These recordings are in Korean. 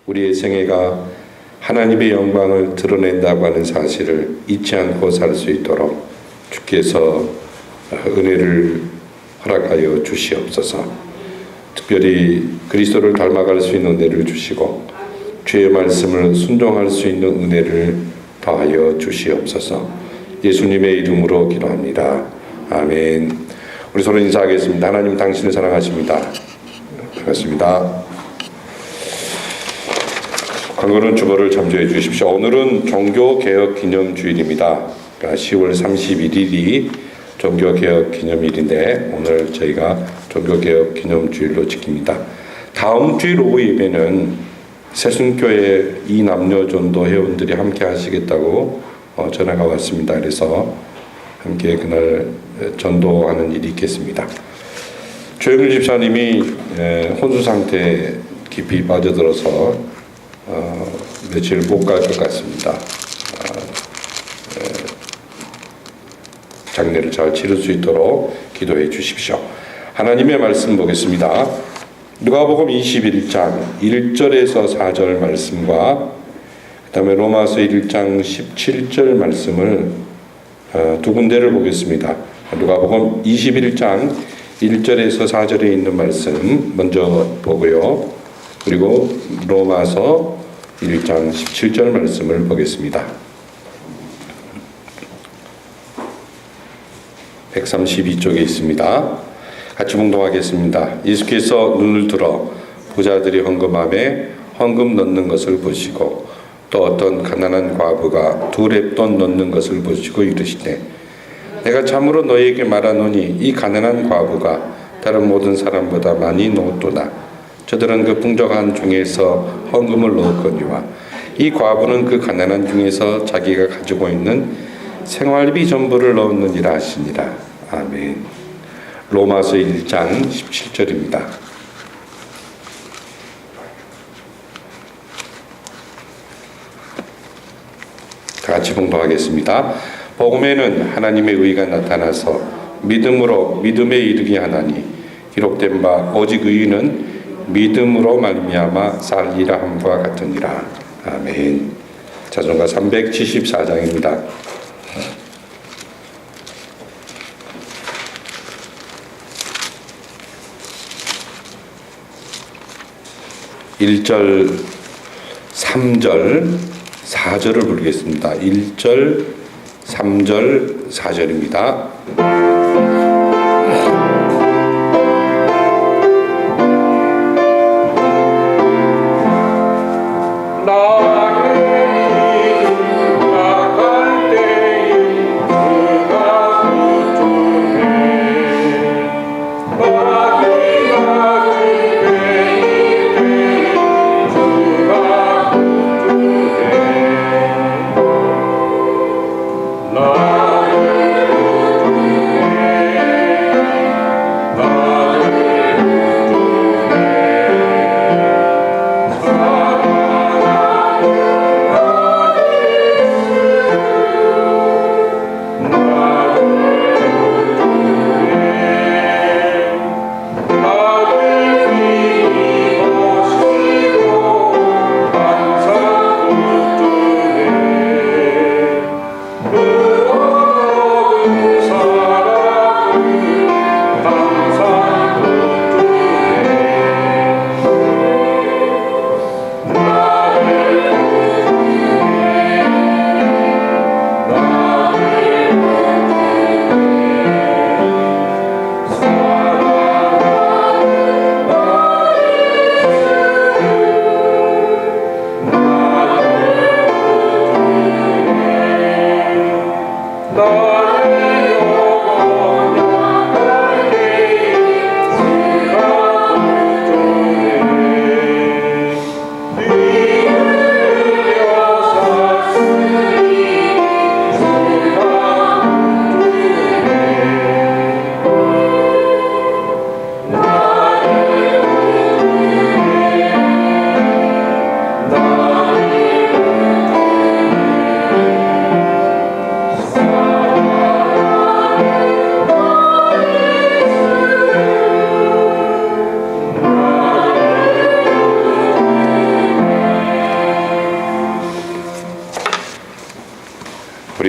우리의 생애가 하나님의 영광을 드러낸다고 하는 사실을 잊지 않고 살 수 있도록 주께서 은혜를 허락하여 주시옵소서. 특별히 그리스도를 닮아갈 수 있는 은혜를 주시고 주의 말씀을 순종할 수 있는 은혜를 더하여 주시옵소서. 예수님의 이름으로 기도합니다. 아멘. 우리 서로 인사하겠습니다. 하나님 당신을 사랑하십니다. 반갑습니다. 광고는 주보를 참조해 주십시오. 오늘은 종교개혁기념주일입니다. 그러니까 10월 31일이 종교개혁기념일인데 오늘 저희가 종교개혁기념주일로 지킵니다. 다음 주일 오후 예배는 새순교회 이남녀전도 회원들이 함께 하시겠다고 전화가 왔습니다. 그래서 함께 그날 전도하는 일이 있겠습니다. 조영일 집사님이 혼수 상태에 깊이 빠져들어서 며칠 못 갈 것 같습니다. 장례를 잘 치를 수 있도록 기도해 주십시오. 하나님의 말씀 보겠습니다. 누가복음 21장 1절에서 4절 말씀과 그 다음에 로마서 1장 17절 말씀을 두 군데를 보겠습니다. 누가복음 21장 1절에서 4절에 있는 말씀 먼저 보고요. 그리고 로마서 1장 17절 말씀을 보겠습니다. 132쪽에 있습니다. 같이 봉독하겠습니다. 예수께서 눈을 들어 부자들이 헌금함에 헌금 넣는 것을 보시고 또 어떤 가난한 과부가 두 렙돈 넣는 것을 보시고 이르시되 내가 참으로 너희에게 말하노니 이 가난한 과부가 다른 모든 사람보다 많이 넣었도다. 저들은 그 풍족한 중에서 헌금을 넣었거니와 이 과부는 그 가난한 중에서 자기가 가지고 있는 생활비 전부를 넣었느니라 하시니라. 아멘. 로마서 1장 17절입니다. 다 같이 봉독하겠습니다. 복음에는 하나님의 의가 나타나서 믿음으로 믿음에 이르게 하나니 기록된 바 오직 의인은 믿음으로 말미암아 살리라 함과 같으니라. 아멘. 자전가 374장입니다. 1절, 3절, 4절을 부르겠습니다. 1절, 3절, 4절입니다.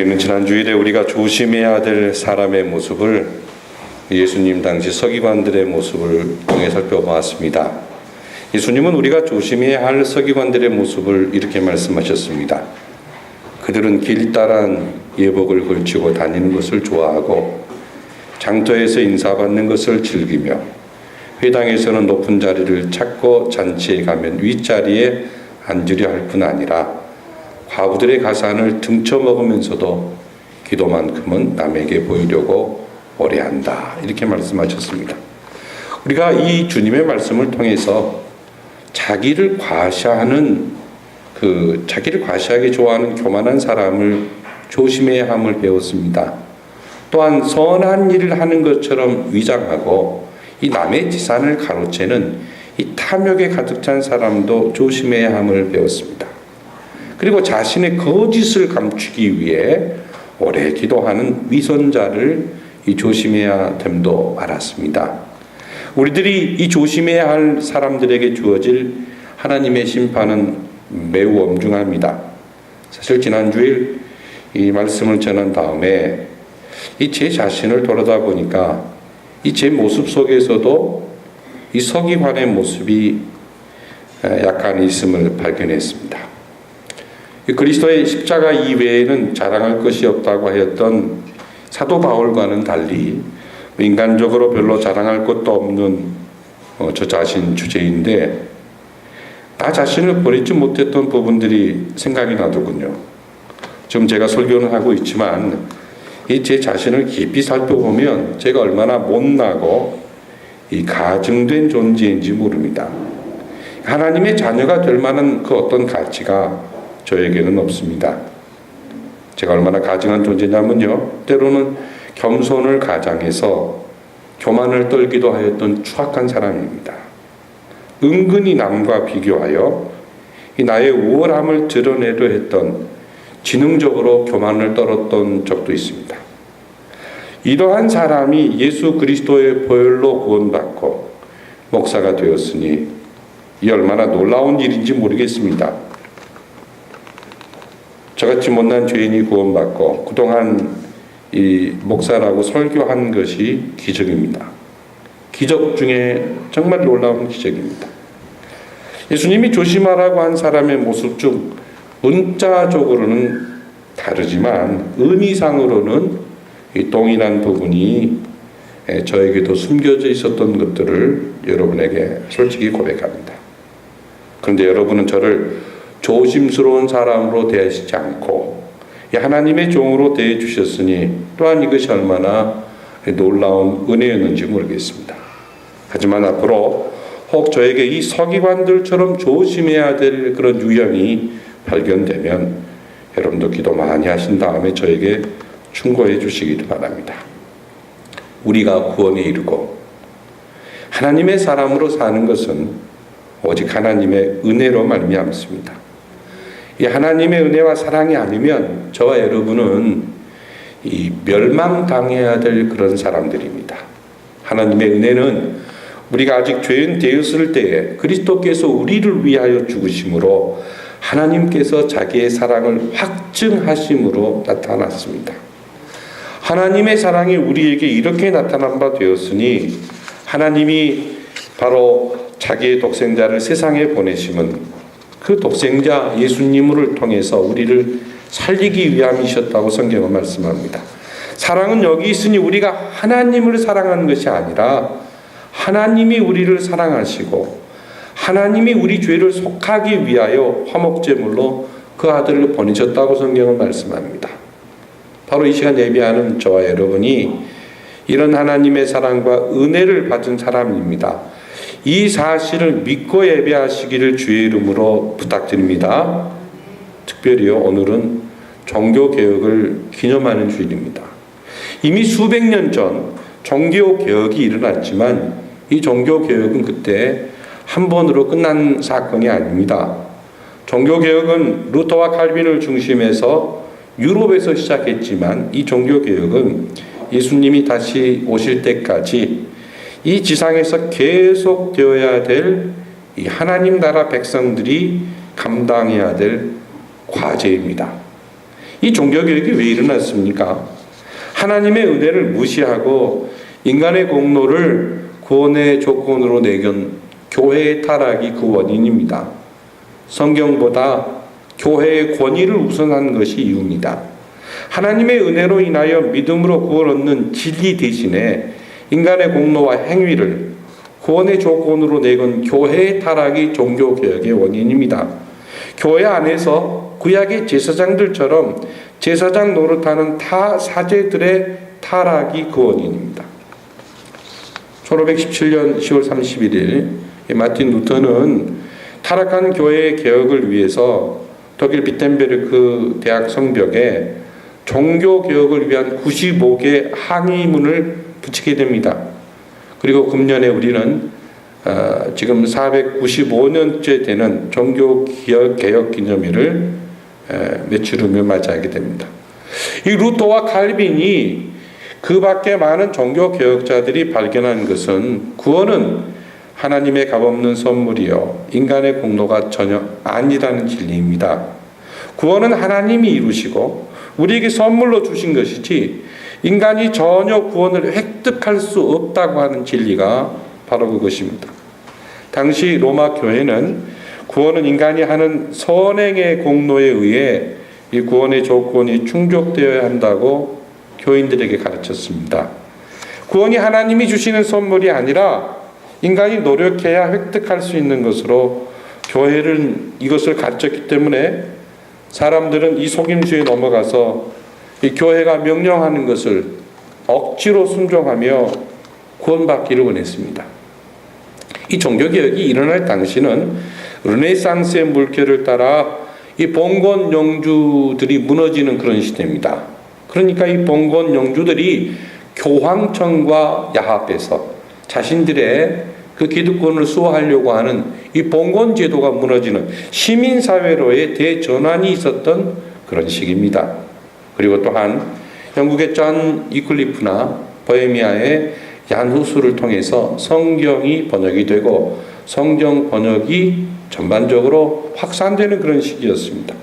우리는 지난 주일에 우리가 조심해야 될 사람의 모습을 예수님 당시 서기관들의 모습을 통해 살펴보았습니다. 예수님은 우리가 조심해야 할 서기관들의 모습을 이렇게 말씀하셨습니다. 그들은 길다란 예복을 걸치고 다니는 것을 좋아하고 장터에서 인사받는 것을 즐기며 회당에서는 높은 자리를 찾고 잔치에 가면 윗자리에 앉으려 할 뿐 아니라 과부들의 가산을 등쳐먹으면서도 기도만큼은 남에게 보이려고 오래한다. 이렇게 말씀하셨습니다. 우리가 이 주님의 말씀을 통해서 자기를 과시하게 좋아하는 교만한 사람을 조심해야 함을 배웠습니다. 또한 선한 일을 하는 것처럼 위장하고 이 남의 재산을 가로채는 이 탐욕에 가득 찬 사람도 조심해야 함을 배웠습니다. 그리고 자신의 거짓을 감추기 위해 오래 기도하는 위선자를 조심해야 됨도 알았습니다. 우리들이 이 조심해야 할 사람들에게 주어질 하나님의 심판은 매우 엄중합니다. 사실 지난주일 이 말씀을 전한 다음에 이 제 자신을 돌아다 보니까 이 제 모습 속에서도 이 서기관의 모습이 약간 있음을 발견했습니다. 그리스도의 십자가 이외에는 자랑할 것이 없다고 하였던 사도 바울과는 달리 인간적으로 별로 자랑할 것도 없는 저 자신 주제인데 나 자신을 버리지 못했던 부분들이 생각이 나더군요. 지금 제가 설교는 하고 있지만 이 제 자신을 깊이 살펴보면 제가 얼마나 못나고 이 가증된 존재인지 모릅니다. 하나님의 자녀가 될 만한 그 어떤 가치가 저에게는 없습니다. 제가 얼마나 가증한 존재냐면요, 때로는 겸손을 가장해서 교만을 떨기도 하였던 추악한 사람입니다. 은근히 남과 비교하여 이 나의 우월함을 드러내려 했던 지능적으로 교만을 떨었던 적도 있습니다. 이러한 사람이 예수 그리스도의 보혈로 구원받고 목사가 되었으니 이 얼마나 놀라운 일인지 모르겠습니다. 저같이 못난 죄인이 구원받고 그동안 이 목사라고 설교한 것이 기적입니다. 기적 중에 정말 놀라운 기적입니다. 예수님이 조심하라고 한 사람의 모습 중 문자적으로는 다르지만 의미상으로는 이 동일한 부분이 저에게도 숨겨져 있었던 것들을 여러분에게 솔직히 고백합니다. 그런데 여러분은 저를 조심스러운 사람으로 대하시지 않고 하나님의 종으로 대해 주셨으니 또한 이것이 얼마나 놀라운 은혜였는지 모르겠습니다. 하지만 앞으로 혹 저에게 이 서기관들처럼 조심해야 될 그런 유형이 발견되면 여러분도 기도 많이 하신 다음에 저에게 충고해 주시기를 바랍니다. 우리가 구원에 이르고 하나님의 사람으로 사는 것은 오직 하나님의 은혜로 말미암습니다. 이 하나님의 은혜와 사랑이 아니면 저와 여러분은 이 멸망당해야 될 그런 사람들입니다. 하나님의 은혜는 우리가 아직 죄인 되었을 때에 그리스도께서 우리를 위하여 죽으심으로 하나님께서 자기의 사랑을 확증하심으로 나타났습니다. 하나님의 사랑이 우리에게 이렇게 나타난 바 되었으니 하나님이 바로 자기의 독생자를 세상에 보내심은 그 독생자 예수님을 통해서 우리를 살리기 위함이셨다고 성경은 말씀합니다. 사랑은 여기 있으니 우리가 하나님을 사랑하는 것이 아니라 하나님이 우리를 사랑하시고 하나님이 우리 죄를 속하기 위하여 화목제물로 그 아들을 보내셨다고 성경은 말씀합니다. 바로 이 시간 예배하는 저와 여러분이 이런 하나님의 사랑과 은혜를 받은 사람입니다. 이 사실을 믿고 예배하시기를 주의 이름으로 부탁드립니다. 특별히요, 오늘은 종교개혁을 기념하는 주일입니다. 이미 수백 년 전 종교개혁이 일어났지만 이 종교개혁은 그때 한 번으로 끝난 사건이 아닙니다. 종교개혁은 루터와 칼빈을 중심해서 유럽에서 시작했지만 이 종교개혁은 예수님이 다시 오실 때까지 이 지상에서 계속 되어야 될 이 하나님 나라 백성들이 감당해야 될 과제입니다. 이 종교개혁이 왜 일어났습니까? 하나님의 은혜를 무시하고 인간의 공로를 구원의 조건으로 내건 교회의 타락이 그 원인입니다. 성경보다 교회의 권위를 우선한 것이 이유입니다. 하나님의 은혜로 인하여 믿음으로 구원 얻는 진리 대신에 인간의 공로와 행위를 구원의 조건으로 내건 교회의 타락이 종교개혁의 원인입니다. 교회 안에서 구약의 제사장들처럼 제사장 노릇하는 타 사제들의 타락이 그 원인입니다. 1517년 10월 31일 마틴 루터는 타락한 교회의 개혁을 위해서 독일 비텐베르크 대학 성벽에 종교개혁을 위한 95개 항의문을 붙이게 됩니다. 그리고 금년에 우리는 지금 495년째 되는 종교개혁 기념일을 며칠 후면 맞이하게 됩니다. 이 루터와 칼빈이 그 밖에 많은 종교개혁자들이 발견한 것은 구원은 하나님의 값없는 선물이요 인간의 공로가 전혀 아니라는 진리입니다. 구원은 하나님이 이루시고 우리에게 선물로 주신 것이지 인간이 전혀 구원을 획득할 수 없다고 하는 진리가 바로 그것입니다. 당시 로마 교회는 구원은 인간이 하는 선행의 공로에 의해 이 구원의 조건이 충족되어야 한다고 교인들에게 가르쳤습니다. 구원이 하나님이 주시는 선물이 아니라 인간이 노력해야 획득할 수 있는 것으로 교회는 이것을 가르쳤기 때문에 사람들은 이 속임수에 넘어가서 이 교회가 명령하는 것을 억지로 순종하며 구원받기를 원했습니다. 이 종교개혁이 일어날 당시는 르네상스의 물결을 따라 이 봉건 영주들이 무너지는 그런 시대입니다. 그러니까 이 봉건 영주들이 교황청과 야합해서 자신들의 그 기득권을 수호하려고 하는 이 봉건 제도가 무너지는 시민사회로의 대전환이 있었던 그런 시기입니다. 그리고 또한 영국의 존 이클리프나 보헤미아의 얀 후스를 통해서 성경이 번역이 되고 성경 번역이 전반적으로 확산되는 그런 시기였습니다.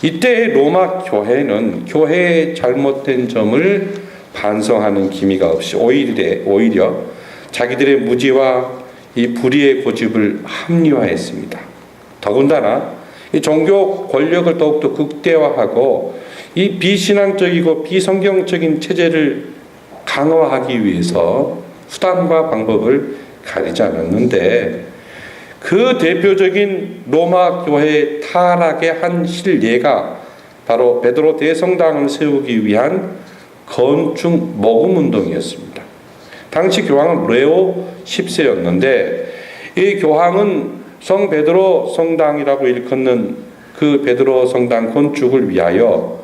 이때 로마 교회는 교회의 잘못된 점을 반성하는 기미가 없이 오히려 자기들의 무지와 이 불의의 고집을 합리화했습니다. 더군다나 이 종교 권력을 더욱더 극대화하고 이 비신앙적이고 비성경적인 체제를 강화하기 위해서 수단과 방법을 가리지 않았는데 그 대표적인 로마 교회의 타락의 한 실예가 바로 베드로 대성당을 세우기 위한 건축 모금 운동이었습니다. 당시 교황은 레오 10세였는데 이 교황은 성 베드로 성당이라고 일컫는 그 베드로 성당 건축을 위하여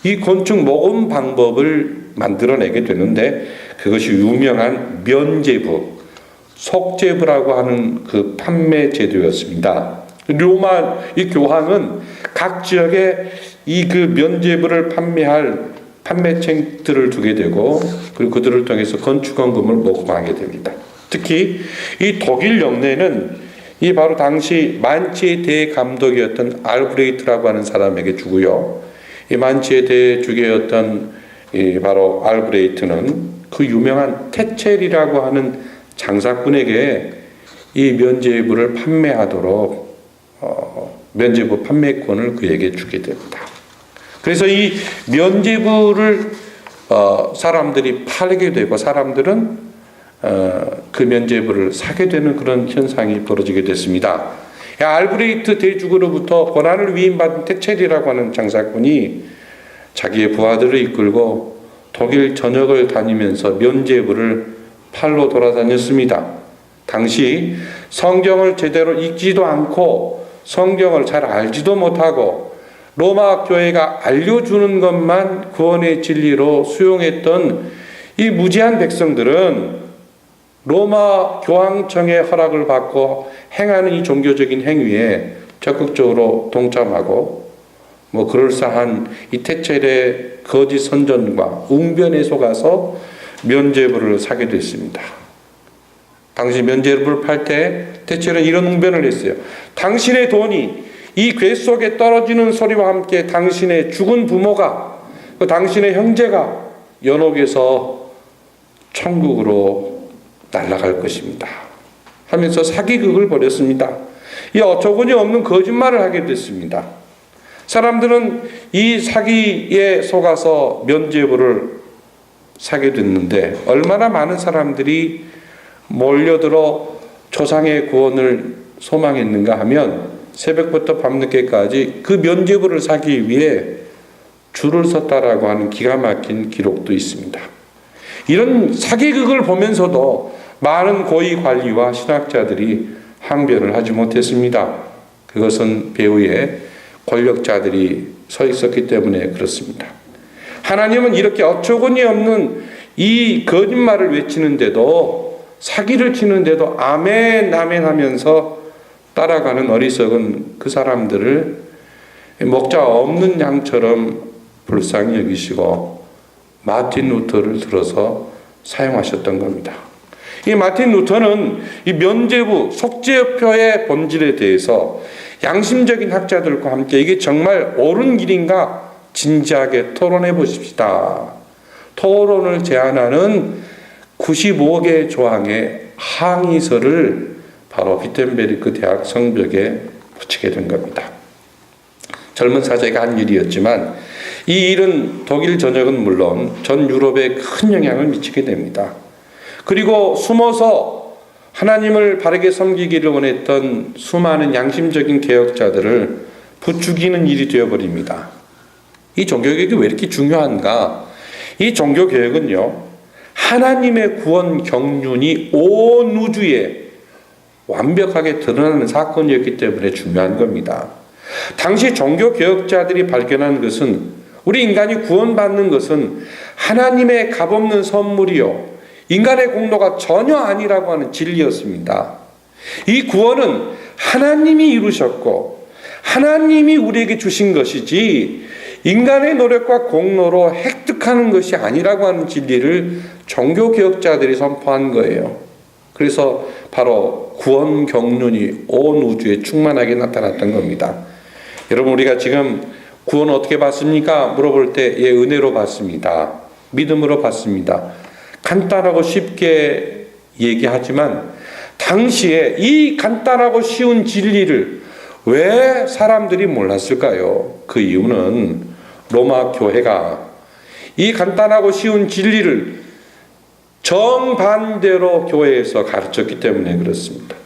이 건축 모금 방법을 만들어내게 되는데 그것이 유명한 면제부, 속제부라고 하는 그 판매 제도였습니다. 로마 이 교황은 각 지역에 이 그 면제부를 판매할 판매책들을 두게 되고 그리고 그들을 통해서 건축원금을 모금하게 됩니다. 특히 이 독일 영내는 이 바로 당시 만치의 대감독이었던 알브레이트라고 하는 사람에게 주고요. 이 만치의 대주교였던 이 바로 알브레이트는 그 유명한 테첼이라고 하는 장사꾼에게 이 면제부를 판매하도록 면제부 판매권을 그에게 주게 됩니다. 그래서 이 면제부를 사람들이 팔게 되고 사람들은 그 면제부를 사게 되는 그런 현상이 벌어지게 됐습니다. 알브레이트 대주교로부터 권한을 위임받은 테첼이라고 하는 장사꾼이 자기의 부하들을 이끌고 독일 전역을 다니면서 면제부를 팔로 돌아다녔습니다. 당시 성경을 제대로 읽지도 않고 성경을 잘 알지도 못하고 로마 교회가 알려주는 것만 구원의 진리로 수용했던 이 무지한 백성들은 로마 교황청의 허락을 받고 행하는 이 종교적인 행위에 적극적으로 동참하고 그럴싸한 이 테첼의 거짓 선전과 웅변에 속아서 면제부를 사게 됐습니다. 당시 면제부를 팔 때 테첼은 이런 웅변을 했어요. 당신의 돈이 이 궤 속에 떨어지는 소리와 함께 당신의 죽은 부모가, 당신의 형제가 연옥에서 천국으로 날아갈 것입니다 하면서 사기극을 벌였습니다. 이 어처구니 없는 거짓말을 하게 됐습니다. 사람들은 이 사기에 속아서 면죄부를 사게 됐는데 얼마나 많은 사람들이 몰려들어 조상의 구원을 소망했는가 하면 새벽부터 밤늦게까지 그 면죄부를 사기 위해 줄을 섰다라고 하는 기가 막힌 기록도 있습니다. 이런 사기극을 보면서도 많은 고위 관리와 신학자들이 항변을 하지 못했습니다. 그것은 배후에 권력자들이 서 있었기 때문에 그렇습니다. 하나님은 이렇게 어처구니 없는 이 거짓말을 외치는데도, 사기를 치는데도 아멘 아멘 하면서 따라가는 어리석은 그 사람들을 목자 없는 양처럼 불쌍히 여기시고 마틴 루터를 들어서 사용하셨던 겁니다. 이 마틴 루터는 이 면죄부, 속죄표의 본질에 대해서 양심적인 학자들과 함께 이게 정말 옳은 길인가 진지하게 토론해 보십시다. 토론을 제안하는 95개 조항의 항의서를 바로 비텐베르크 대학 성벽에 붙이게 된 겁니다. 젊은 사제가 한 일이었지만 이 일은 독일 전역은 물론 전 유럽에 큰 영향을 미치게 됩니다. 그리고 숨어서 하나님을 바르게 섬기기를 원했던 수많은 양심적인 개혁자들을 부추기는 일이 되어버립니다. 이 종교개혁이 왜 이렇게 중요한가? 이 종교개혁은요, 하나님의 구원 경륜이 온 우주에 완벽하게 드러나는 사건이었기 때문에 중요한 겁니다. 당시 종교개혁자들이 발견한 것은, 우리 인간이 구원받는 것은 하나님의 값없는 선물이요, 인간의 공로가 전혀 아니라고 하는 진리였습니다. 이 구원은 하나님이 이루셨고 하나님이 우리에게 주신 것이지 인간의 노력과 공로로 획득하는 것이 아니라고 하는 진리를 종교개혁자들이 선포한 거예요. 그래서 바로 구원 경륜이 온 우주에 충만하게 나타났던 겁니다. 여러분, 우리가 지금 구원 어떻게 받습니까? 물어볼 때 예, 은혜로 받습니다. 믿음으로 받습니다. 간단하고 쉽게 얘기하지만 당시에 이 간단하고 쉬운 진리를 왜 사람들이 몰랐을까요? 그 이유는 로마 교회가 이 간단하고 쉬운 진리를 정반대로 교회에서 가르쳤기 때문에 그렇습니다.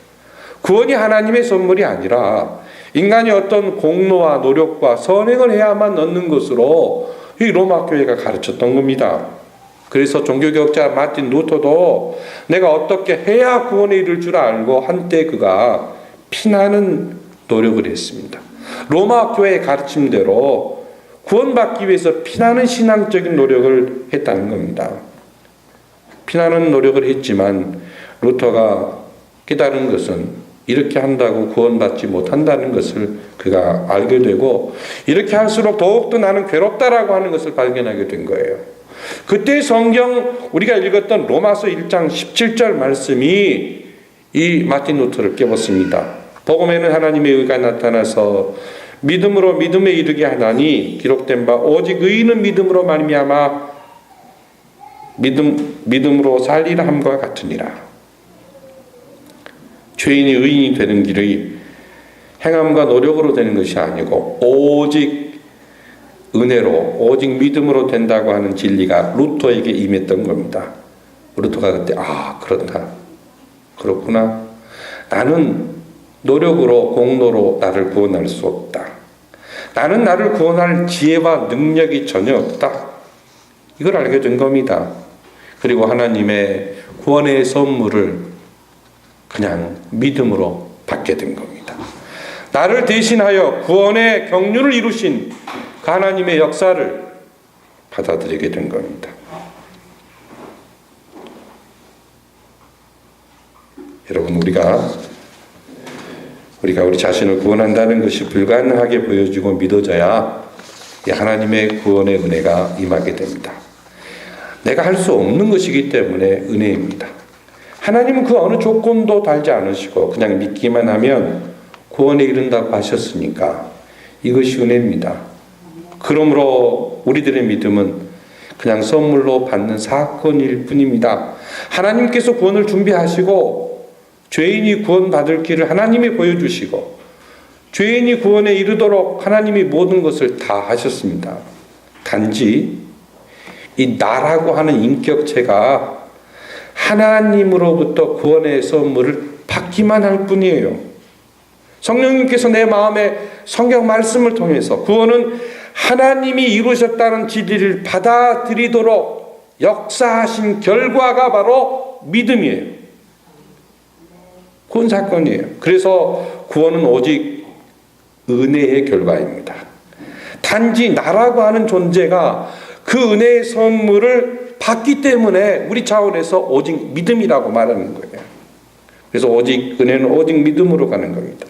구원이 하나님의 선물이 아니라 인간이 어떤 공로와 노력과 선행을 해야만 얻는 것으로 이 로마 교회가 가르쳤던 겁니다. 그래서 종교개혁자 마틴 루터도 내가 어떻게 해야 구원에 이를 줄 알고 한때 그가 피나는 노력을 했습니다. 로마 교회의 가르침대로 구원받기 위해서 피나는 신앙적인 노력을 했다는 겁니다. 피나는 노력을 했지만 루터가 깨달은 것은 이렇게 한다고 구원받지 못한다는 것을 그가 알게 되고, 이렇게 할수록 더욱더 나는 괴롭다라고 하는 것을 발견하게 된 거예요. 그때 성경 우리가 읽었던 로마서 1장 17절 말씀이 이 마틴 루터를 깨웠습니다. 복음에는 하나님의 의가 나타나서 믿음으로 믿음에 이르게 하나니 기록된 바 오직 의인은 믿음으로 말미암아 믿음으로 살리라 함과 같으니라. 죄인이 의인이 되는 길이 행함과 노력으로 되는 것이 아니고 오직 은혜로, 오직 믿음으로 된다고 하는 진리가 루터에게 임했던 겁니다. 루터가 그때 그렇다, 그렇구나, 나는 노력으로 공로로 나를 구원할 수 없다, 나는 나를 구원할 지혜와 능력이 전혀 없다, 이걸 알게 된 겁니다. 그리고 하나님의 구원의 선물을 그냥 믿음으로 받게 된 겁니다. 나를 대신하여 구원의 경륜을 이루신 그 하나님의 역사를 받아들이게 된 겁니다. 여러분, 우리가 우리 자신을 구원한다는 것이 불가능하게 보여지고 믿어져야 이 하나님의 구원의 은혜가 임하게 됩니다. 내가 할 수 없는 것이기 때문에 은혜입니다. 하나님은 그 어느 조건도 달지 않으시고 그냥 믿기만 하면 구원에 이른다고 하셨으니까 이것이 은혜입니다. 그러므로 우리들의 믿음은 그냥 선물로 받는 사건일 뿐입니다. 하나님께서 구원을 준비하시고 죄인이 구원받을 길을 하나님이 보여주시고 죄인이 구원에 이르도록 하나님이 모든 것을 다 하셨습니다. 단지 이 나라고 하는 인격체가 하나님으로부터 구원의 선물을 받기만 할 뿐이에요. 성령님께서 내 마음에 성경 말씀을 통해서 구원은 하나님이 이루셨다는 진리를 받아들이도록 역사하신 결과가 바로 믿음이에요. 구원 사건이에요. 그래서 구원은 오직 은혜의 결과입니다. 단지 나라고 하는 존재가 그 은혜의 선물을 받기 때문에 우리 차원에서 오직 믿음이라고 말하는 거예요. 그래서 오직 은혜는 오직 믿음으로 가는 겁니다.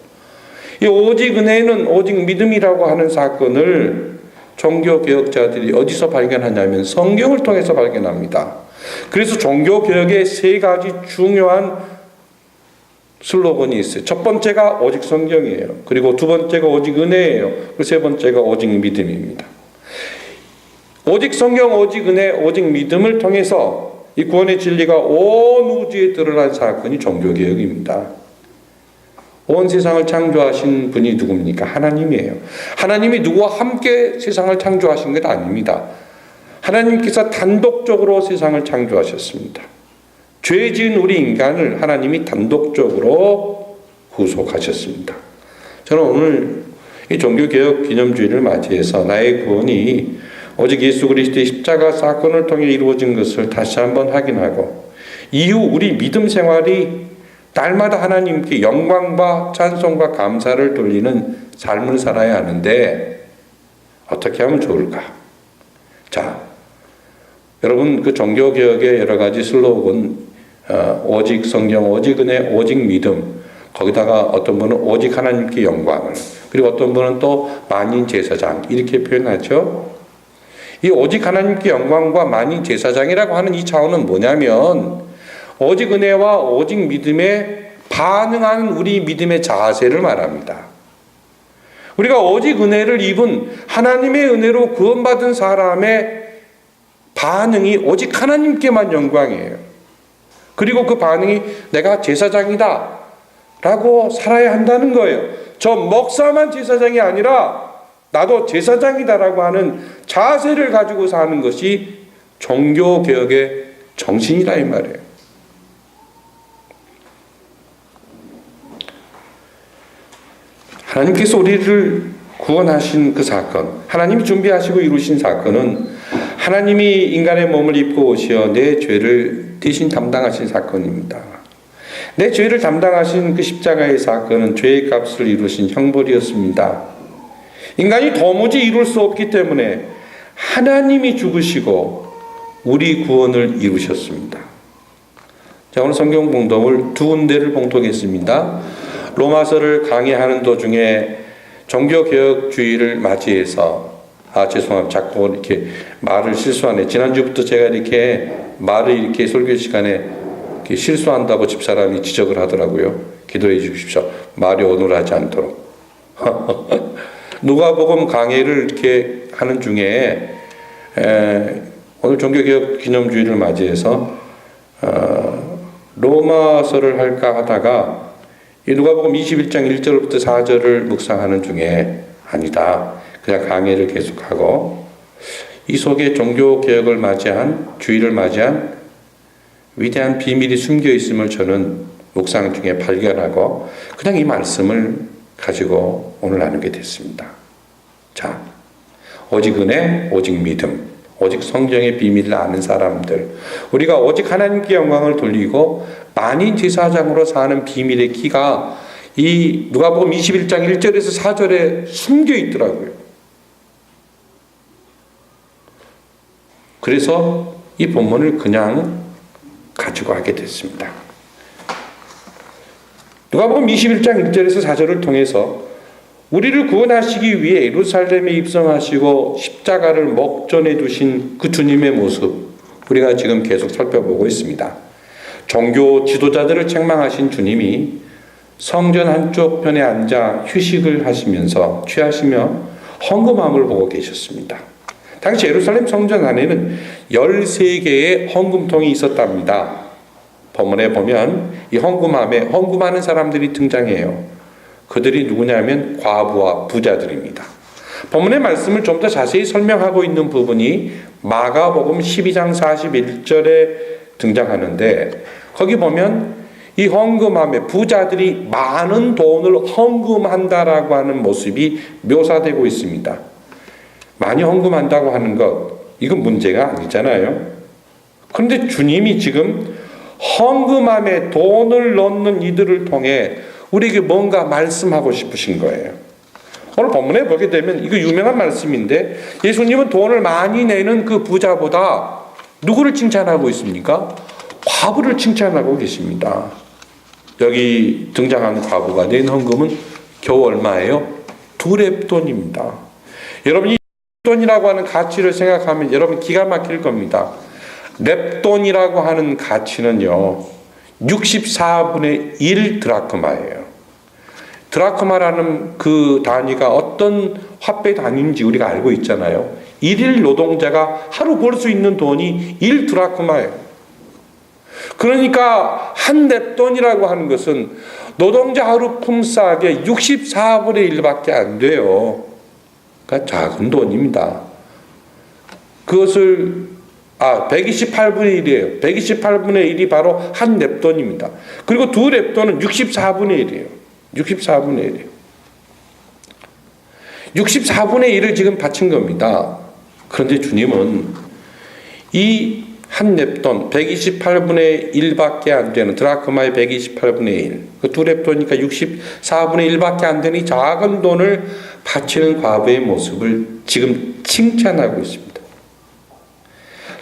이 오직 은혜는 오직 믿음이라고 하는 사건을 종교개혁자들이 어디서 발견하냐면 성경을 통해서 발견합니다. 그래서 종교개혁의 세 가지 중요한 슬로건이 있어요. 첫 번째가 오직 성경이에요. 그리고 두 번째가 오직 은혜예요. 그리고 세 번째가 오직 믿음입니다. 오직 성경, 오직 은혜, 오직 믿음을 통해서 이 구원의 진리가 온 우주에 드러난 사건이 종교개혁입니다. 온 세상을 창조하신 분이 누굽니까? 하나님이에요. 하나님이 누구와 함께 세상을 창조하신 것 아닙니다. 하나님께서 단독적으로 세상을 창조하셨습니다. 죄 지은 우리 인간을 하나님이 단독적으로 구속하셨습니다. 저는 오늘 이 종교개혁 기념주의를 맞이해서 나의 구원이 오직 예수 그리스도의 십자가 사건을 통해 이루어진 것을 다시 한번 확인하고 이후 우리 믿음 생활이 날마다 하나님께 영광과 찬송과 감사를 돌리는 삶을 살아야 하는데 어떻게 하면 좋을까? 자, 여러분 그 종교개혁의 여러 가지 슬로건 오직 성경, 오직 은혜, 오직 믿음 거기다가 어떤 분은 오직 하나님께 영광을 그리고 어떤 분은 또 만인 제사장 이렇게 표현하죠. 이 오직 하나님께 영광과 만인 제사장이라고 하는 이 차원은 뭐냐면 오직 은혜와 오직 믿음에 반응하는 우리 믿음의 자세를 말합니다. 우리가 오직 은혜를 입은 하나님의 은혜로 구원받은 사람의 반응이 오직 하나님께만 영광이에요. 그리고 그 반응이 내가 제사장이다 라고 살아야 한다는 거예요. 저 목사만 제사장이 아니라 나도 제사장이다라고 하는 자세를 가지고 사는 것이 종교개혁의 정신이다 이 말이에요. 하나님께서 우리를 구원하신 그 사건, 하나님이 준비하시고 이루신 사건은 하나님이 인간의 몸을 입고 오시어 내 죄를 대신 담당하신 사건입니다. 내 죄를 담당하신 그 십자가의 사건은 죄의 값을 이루신 형벌이었습니다. 인간이 도무지 이룰 수 없기 때문에 하나님이 죽으시고 우리 구원을 이루셨습니다. 자, 오늘 성경 봉독을 두 군데를 봉독했습니다. 로마서를 강의하는 도중에 종교개혁주의를 맞이해서 죄송합니다. 자꾸 이렇게 말을 실수하네. 지난주부터 제가 이렇게 말을 이렇게 설교 시간에 이렇게 실수한다고 집사람이 지적을 하더라고요. 기도해 주십시오. 말이 어눌하지 않도록. 누가복음 강의를 이렇게 하는 중에 오늘 종교개혁 기념주의를 맞이해서 로마서를 할까 하다가 이 누가복음 21장 1절부터 4절을 묵상하는 중에 아니다. 그냥 강의를 계속하고 이 속에 종교개혁을 맞이한 주의를 맞이한 위대한 비밀이 숨겨 있음을 저는 묵상 중에 발견하고 그냥 이 말씀을 가지고 오늘 나누게 됐습니다. 자, 오직 은혜, 오직 믿음, 오직 성경의 비밀을 아는 사람들, 우리가 오직 하나님께 영광을 돌리고 만인 제사장으로 사는 비밀의 키가 이 누가복음 21장 1절에서 4절에 숨겨 있더라고요. 그래서 이 본문을 그냥 가지고 하게 됐습니다. 누가복음 21장 1절에서 4절을 통해서 우리를 구원하시기 위해 예루살렘에 입성하시고 십자가를 목전에 두신 그 주님의 모습 우리가 지금 계속 살펴보고 있습니다. 종교 지도자들을 책망하신 주님이 성전 한쪽 편에 앉아 휴식을 하시면서 취하시며 헌금함을 보고 계셨습니다. 당시 예루살렘 성전 안에는 13개의 헌금통이 있었답니다. 본문에 보면 이 헌금함에 헌금하는 사람들이 등장해요. 그들이 누구냐면 과부와 부자들입니다. 본문의 말씀을 좀 더 자세히 설명하고 있는 부분이 마가복음 12장 41절에 등장하는데, 거기 보면 이 헌금함에 부자들이 많은 돈을 헌금한다라고 하는 모습이 묘사되고 있습니다. 많이 헌금한다고 하는 것, 이건 문제가 아니잖아요. 그런데 주님이 지금 헌금함에 돈을 넣는 이들을 통해 우리에게 뭔가 말씀하고 싶으신 거예요. 오늘 본문에 보게 되면 이거 유명한 말씀인데, 예수님은 돈을 많이 내는 그 부자보다 누구를 칭찬하고 있습니까? 과부를 칭찬하고 계십니다. 여기 등장하는 과부가 낸 헌금은 겨우 얼마예요? 2렙돈입니다. 여러분이 렙돈이라고 하는 가치를 생각하면 여러분 기가 막힐 겁니다. 렙돈이라고 하는 가치는요, 64분의 1 드라크마예요. 드라크마라는 그 단위가 어떤 화폐 단위인지 우리가 알고 있잖아요. 1일 노동자가 하루 벌 수 있는 돈이 1 드라크마예요. 그러니까 한 렙돈이라고 하는 것은 노동자 하루 품삯의 64분의 1밖에 안 돼요. 그러니까 작은 돈입니다. 그것을 128분의 1이에요. 128분의 1이 바로 한 렙돈입니다. 그리고 2렙돈은 64분의 1이에요. 64분의 1이에요. 64분의 1을 지금 바친 겁니다. 그런데 주님은 이 한 렙돈 128분의 1밖에 안 되는 드라크마의 128분의 1, 그 2렙돈이니까 64분의 1밖에 안 되는 이 작은 돈을 바치는 과부의 모습을 지금 칭찬하고 있습니다.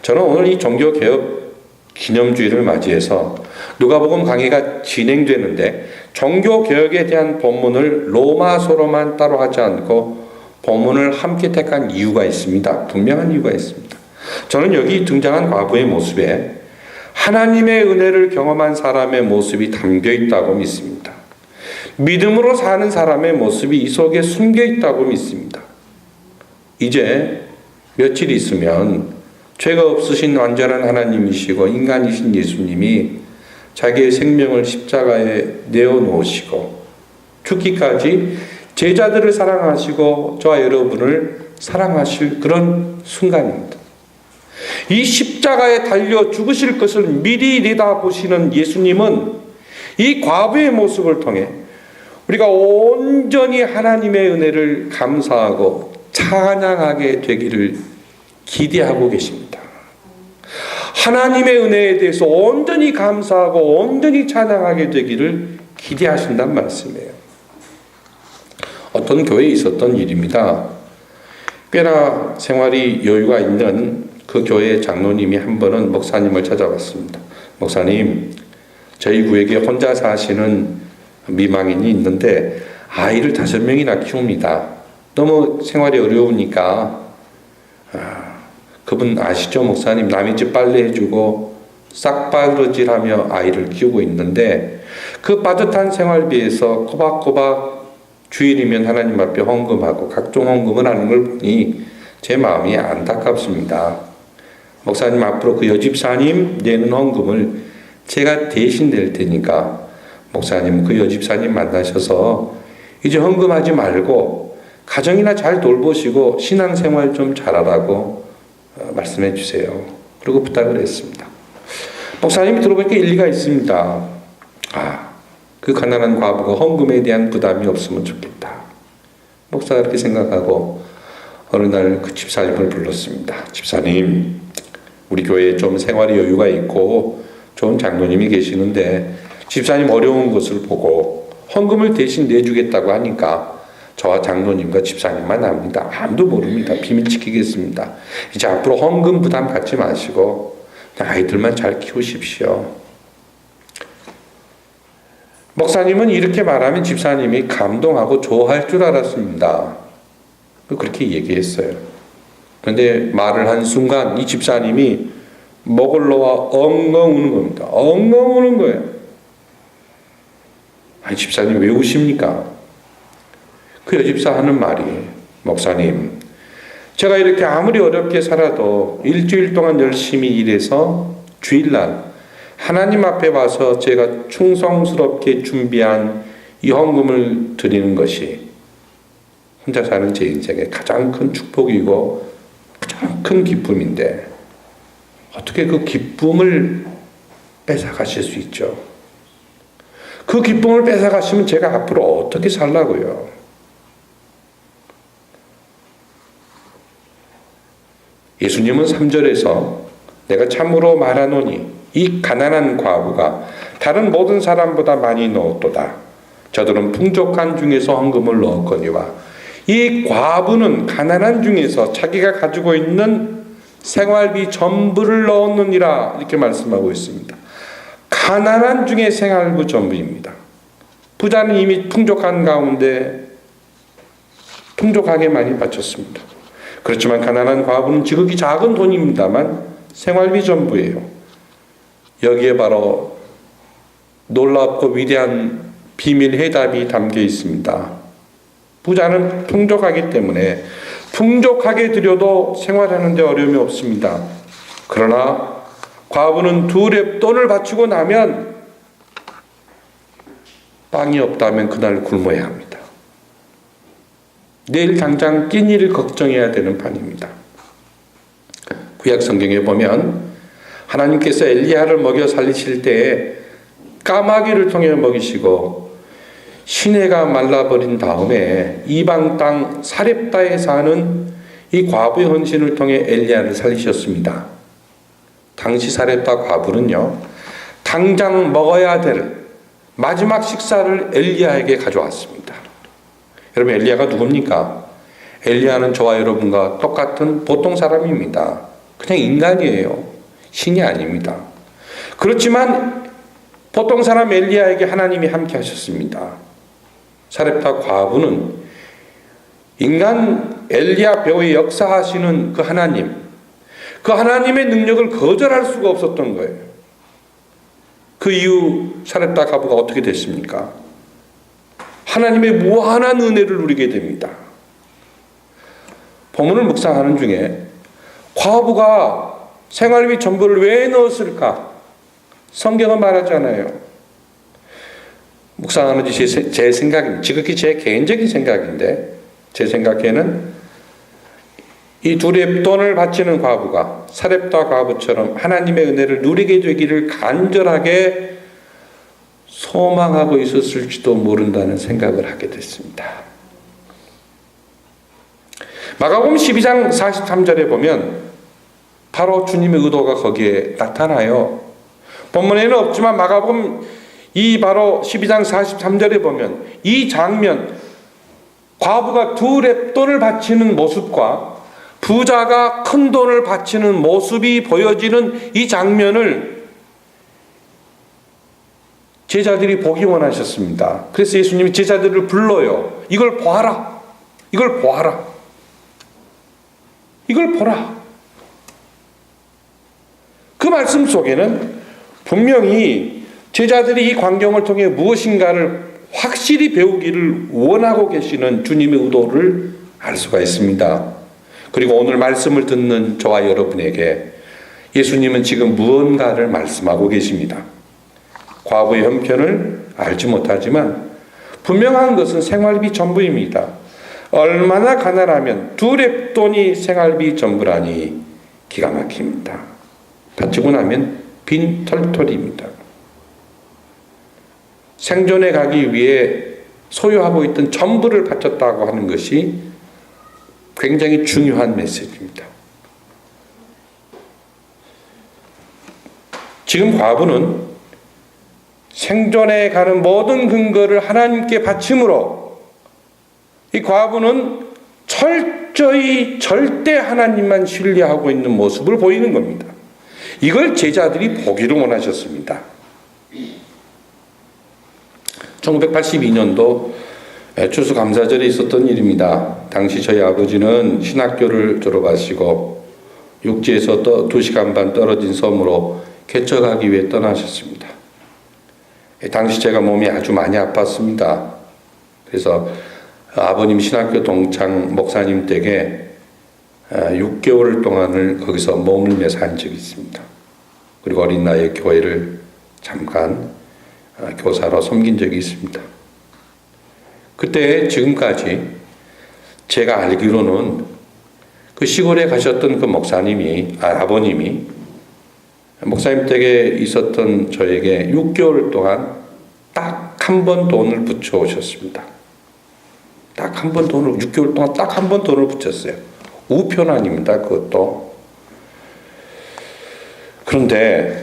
저는 오늘 이 종교개혁 기념주의를 맞이해서 누가복음 강의가 진행되는데 종교개혁에 대한 본문을 로마서로만 따로 하지 않고 본문을 함께 택한 이유가 있습니다. 분명한 이유가 있습니다. 저는 여기 등장한 과부의 모습에 하나님의 은혜를 경험한 사람의 모습이 담겨 있다고 믿습니다. 믿음으로 사는 사람의 모습이 이 속에 숨겨 있다고 믿습니다. 이제 며칠 있으면 죄가 없으신 완전한 하나님이시고 인간이신 예수님이 자기의 생명을 십자가에 내어놓으시고 죽기까지 제자들을 사랑하시고 저와 여러분을 사랑하실 그런 순간입니다. 이 십자가에 달려 죽으실 것을 미리 내다보시는 예수님은 이 과부의 모습을 통해 우리가 온전히 하나님의 은혜를 감사하고 찬양하게 되기를 기대하고 계십니다. 하나님의 은혜에 대해서 온전히 감사하고 온전히 찬양하게 되기를 기대하신단 말씀이에요. 어떤 교회에 있었던 일입니다. 꽤나 생활이 여유가 있는 그 교회의 장로님이 한 번은 목사님을 찾아왔습니다. 목사님, 저희 구역에 혼자 사시는 미망인이 있는데 아이를 5명이나 키웁니다. 너무 생활이 어려우니까 그분 아시죠, 목사님? 남의 집 빨래해주고 싹바느질하며 아이를 키우고 있는데 그 빠듯한 생활비에서 꼬박꼬박 주일이면 하나님 앞에 헌금하고 각종 헌금을 하는 걸 보니 제 마음이 안타깝습니다. 목사님, 앞으로 그 여집사님 내는 헌금을 제가 대신 낼 테니까 목사님 그 여집사님 만나셔서 이제 헌금하지 말고 가정이나 잘 돌보시고 신앙생활 좀 잘하라고 말씀해 주세요. 그리고 부탁을 했습니다. 목사님이 들어보니까 일리가 있습니다. 그 가난한 과부가 헌금에 대한 부담이 없으면 좋겠다. 목사가 그렇게 생각하고 어느 날 그 집사님을 불렀습니다. 집사님, 우리 교회에 좀 생활의 여유가 있고 좋은 장로님이 계시는데 집사님 어려운 것을 보고 헌금을 대신 내주겠다고 하니까 저와 장로님과 집사님만 압니다. 아무도 모릅니다. 비밀 지키겠습니다. 이제 앞으로 헌금 부담 갖지 마시고 아이들만 잘 키우십시오. 목사님은 이렇게 말하면 집사님이 감동하고 좋아할 줄 알았습니다. 그렇게 얘기했어요. 그런데 말을 한 순간 이 집사님이 목을 놓아 엉엉 우는 겁니다. 엉엉 우는 거예요. 아니, 집사님 왜 우십니까? 그 여집사 하는 말이, 목사님, 제가 이렇게 아무리 어렵게 살아도 일주일 동안 열심히 일해서 주일날 하나님 앞에 와서 제가 충성스럽게 준비한 이 헌금을 드리는 것이 혼자 사는 제 인생의 가장 큰 축복이고 가장 큰 기쁨인데 어떻게 그 기쁨을 뺏어가실 수 있죠? 그 기쁨을 뺏어가시면 제가 앞으로 어떻게 살라고요? 예수님은 3절에서 내가 참으로 말하노니 이 가난한 과부가 다른 모든 사람보다 많이 넣었도다. 저들은 풍족한 중에서 헌금을 넣었거니와 이 과부는 가난한 중에서 자기가 가지고 있는 생활비 전부를 넣었느니라 이렇게 말씀하고 있습니다. 가난한 중에 생활비 전부입니다. 부자는 이미 풍족한 가운데 풍족하게 많이 바쳤습니다. 그렇지만 가난한 과부는 지극히 작은 돈입니다만 생활비 전부예요. 여기에 바로 놀랍고 위대한 비밀 해답이 담겨 있습니다. 부자는 풍족하기 때문에 풍족하게 드려도 생활하는 데 어려움이 없습니다. 그러나 과부는 2렙돈을 바치고 나면 빵이 없다면 그날 굶어야 합니다. 내일 당장 끼니를 걱정해야 되는 판입니다. 구약 성경에 보면 하나님께서 엘리야를 먹여 살리실 때에 까마귀를 통해 먹이시고 시내가 말라버린 다음에 이방 땅 사렙다에 사는 이 과부의 헌신을 통해 엘리야를 살리셨습니다. 당시 사렙다 과부는요, 당장 먹어야 될 마지막 식사를 엘리야에게 가져왔습니다. 여러분, 엘리야가 누굽니까? 엘리야는 저와 여러분과 똑같은 보통 사람입니다. 그냥 인간이에요. 신이 아닙니다. 그렇지만 보통 사람 엘리야에게 하나님이 함께 하셨습니다. 사렙다 과부는 인간 엘리야 배후에 역사하시는 그 하나님, 그 하나님의 능력을 거절할 수가 없었던 거예요. 그 이후 사렙다 과부가 어떻게 됐습니까? 하나님의 무한한 은혜를 누리게 됩니다. 본문을 묵상하는 중에 과부가 생활비 전부를 왜 넣었을까? 성경은 말하잖아요. 묵상하는 제 생각입니다. 지극히 제 개인적인 생각인데 제 생각에는 이 2렙돈을 바치는 과부가 사렙다 과부처럼 하나님의 은혜를 누리게 되기를 간절하게 소망하고 있었을지도 모른다는 생각을 하게 됐습니다. 마가복음 12장 43절에 보면 바로 주님의 의도가 거기에 나타나요. 본문에는 없지만 마가복음 이 바로 12장 43절에 보면 이 장면, 과부가 2렙돈을 바치는 모습과 부자가 큰 돈을 바치는 모습이 보여지는 이 장면을 제자들이 보기 원하셨습니다. 그래서 예수님이 제자들을 불러요. 이걸 보아라. 이걸 보아라. 이걸 보라. 그 말씀 속에는 분명히 제자들이 이 광경을 통해 무엇인가를 확실히 배우기를 원하고 계시는 주님의 의도를 알 수가 있습니다. 그리고 오늘 말씀을 듣는 저와 여러분에게 예수님은 지금 무언가를 말씀하고 계십니다. 과부의 형편을 알지 못하지만 분명한 것은 생활비 전부입니다. 얼마나 가난하면 2렙돈이 생활비 전부라니 기가 막힙니다. 바치고 나면 빈 털털입니다. 생존해 가기 위해 소유하고 있던 전부를 바쳤다고 하는 것이 굉장히 중요한 메시지입니다. 지금 과부는 생존해 가는 모든 근거를 하나님께 바침으로 이 과부는 철저히 절대 하나님만 신뢰하고 있는 모습을 보이는 겁니다. 이걸 제자들이 보기를 원하셨습니다. 1982년도 추수감사절에 있었던 일입니다. 당시 저희 아버지는 신학교를 졸업하시고 육지에서 2시간 반 떨어진 섬으로 개척하기 위해 떠나셨습니다. 당시 제가 몸이 아주 많이 아팠습니다. 그래서 아버님 신학교 동창 목사님 댁에 6개월 동안을 거기서 머물며 산 적이 있습니다. 그리고 어린 나이에 교회를 잠깐 교사로 섬긴 적이 있습니다. 그때 지금까지 제가 알기로는 그 시골에 가셨던 그 목사님이, 아버님이 목사님 댁에 있었던 저에게 6개월 동안 딱 한 번 돈을 붙여 오셨습니다. 딱 한 번 돈을, 6개월 동안 딱 한 번 돈을 붙였어요. 우편 아닙니다, 그것도. 그런데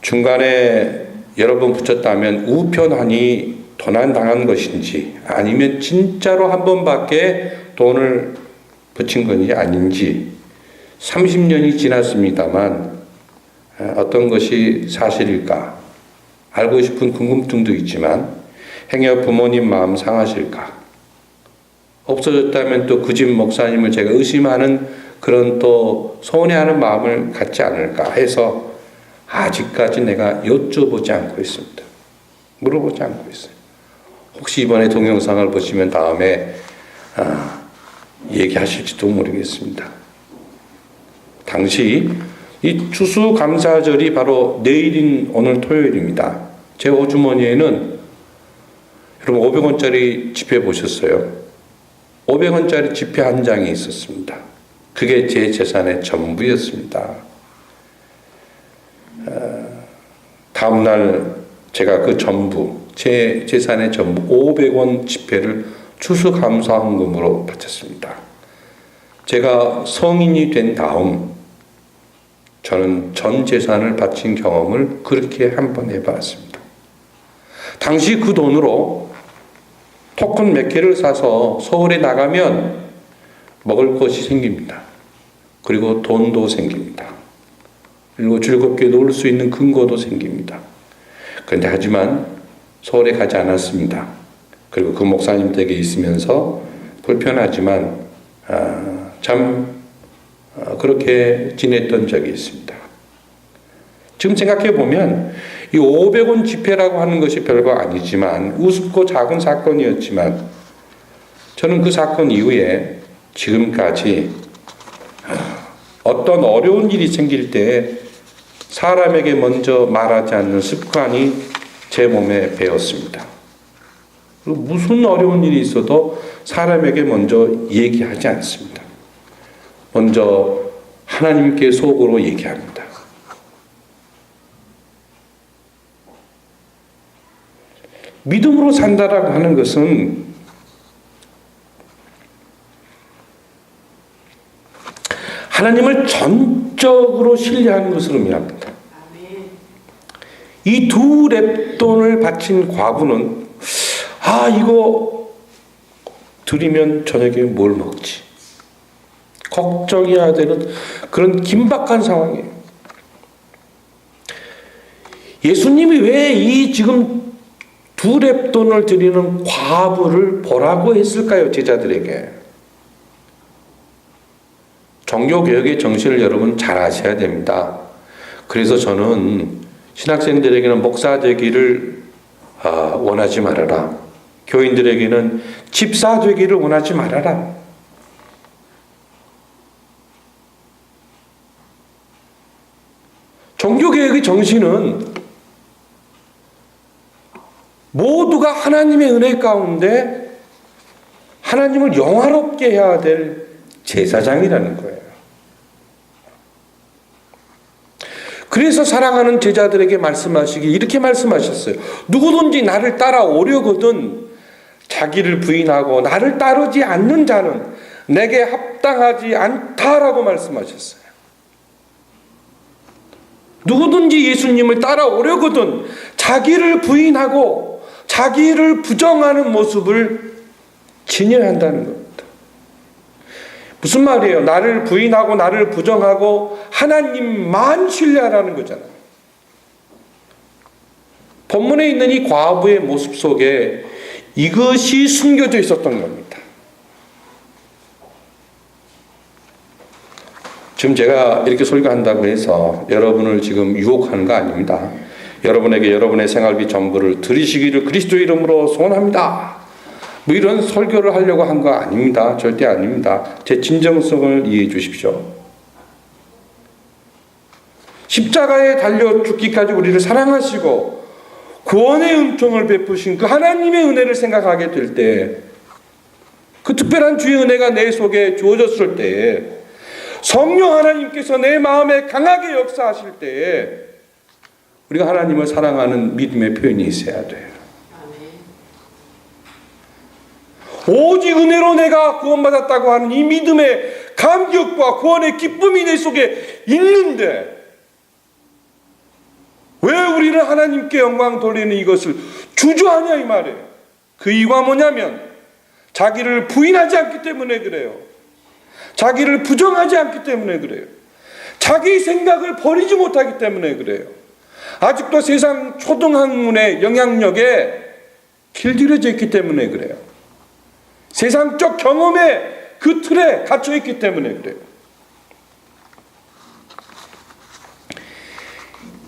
중간에 여러 번 붙였다면 우편안이 도난당한 것인지 아니면 진짜로 한 번밖에 돈을 붙인 건지 아닌지 30년이 지났습니다만 어떤 것이 사실일까 알고 싶은 궁금증도 있지만 행여 부모님 마음 상하실까, 없어졌다면 또 그 집 목사님을 제가 의심하는 그런 또 서운해하는 마음을 갖지 않을까 해서 아직까지 내가 여쭤보지 않고 있습니다. 물어보지 않고 있어요. 혹시 이번에 동영상을 보시면 다음에 얘기하실지도 모르겠습니다. 당시 이 추수감사절이 바로 내일인 오늘 토요일입니다. 제 호주머니에는 여러분 500원짜리 지폐 보셨어요? 500원짜리 지폐 한 장이 있었습니다. 그게 제 재산의 전부였습니다. 다음날 제가 그 전부, 제 재산의 전부 500원 지폐를 추수감사헌금으로 바쳤습니다. 제가 성인이 된 다음 저는 전 재산을 바친 경험을 그렇게 한번 해봤습니다. 당시 그 돈으로 토큰 몇 개를 사서 서울에 나가면 먹을 것이 생깁니다. 그리고 돈도 생깁니다. 그리고 즐겁게 놀 수 있는 근거도 생깁니다. 그런데 하지만 서울에 가지 않았습니다. 그리고 그 목사님 댁에 있으면서 불편하지만 그렇게 지냈던 적이 있습니다. 지금 생각해 보면 이 500원 지폐라고 하는 것이 별거 아니지만 우습고 작은 사건이었지만 저는 그 사건 이후에 지금까지 어떤 어려운 일이 생길 때 사람에게 먼저 말하지 않는 습관이 제 몸에 배었습니다. 그리고 무슨 어려운 일이 있어도 사람에게 먼저 얘기하지 않습니다. 먼저 하나님께 속으로 얘기합니다. 믿음으로 산다라고 하는 것은 하나님을 전적으로 신뢰하는 것을 의미합니다. 이 두 랩돈을 바친 과부는 이거 드리면 저녁에 뭘 먹지? 걱정해야 되는 그런 긴박한 상황이에요. 예수님이 왜 이 지금 두 랩돈을 드리는 과부를 보라고 했을까요? 제자들에게. 종교개혁의 정신을 여러분 잘 아셔야 됩니다. 그래서 저는 신학생들에게는 목사 되기를 원하지 말아라. 교인들에게는 집사 되기를 원하지 말아라. 종교개혁의 정신은 모두가 하나님의 은혜 가운데 하나님을 영화롭게 해야 될 제사장이라는 거예요. 그래서 사랑하는 제자들에게 말씀하시기 이렇게 말씀하셨어요. 누구든지 나를 따라오려거든 자기를 부인하고 나를 따르지 않는 자는 내게 합당하지 않다라고 말씀하셨어요. 누구든지 예수님을 따라오려거든 자기를 부인하고 자기를 부정하는 모습을 지녀야 한다는 겁니다. 무슨 말이에요? 나를 부인하고 나를 부정하고 하나님만 신뢰하라는 거잖아요. 본문에 있는 이 과부의 모습 속에 이것이 숨겨져 있었던 겁니다. 지금 제가 이렇게 설교한다고 해서 여러분을 지금 유혹하는 거 아닙니다. 여러분에게 여러분의 생활비 전부를 드리시기를 그리스도 이름으로 소원합니다. 뭐 이런 설교를 하려고 한 거 아닙니다. 절대 아닙니다. 제 진정성을 이해해 주십시오. 십자가에 달려 죽기까지 우리를 사랑하시고 구원의 은총을 베푸신 그 하나님의 은혜를 생각하게 될 때, 그 특별한 주의 은혜가 내 속에 주어졌을 때에, 성령 하나님께서 내 마음에 강하게 역사하실 때에 우리가 하나님을 사랑하는 믿음의 표현이 있어야 돼요. 오직 은혜로 내가 구원받았다고 하는 이 믿음의 감격과 구원의 기쁨이 내 속에 있는데, 왜 우리는 하나님께 영광 돌리는 이것을 주저하냐 이 말이에요. 그 이유가 뭐냐면 자기를 부인하지 않기 때문에 그래요. 자기를 부정하지 않기 때문에 그래요. 자기 생각을 버리지 못하기 때문에 그래요. 아직도 세상 초등학문의 영향력에 길들여져 있기 때문에 그래요. 세상적 경험의 그 틀에 갇혀 있기 때문에 그래요.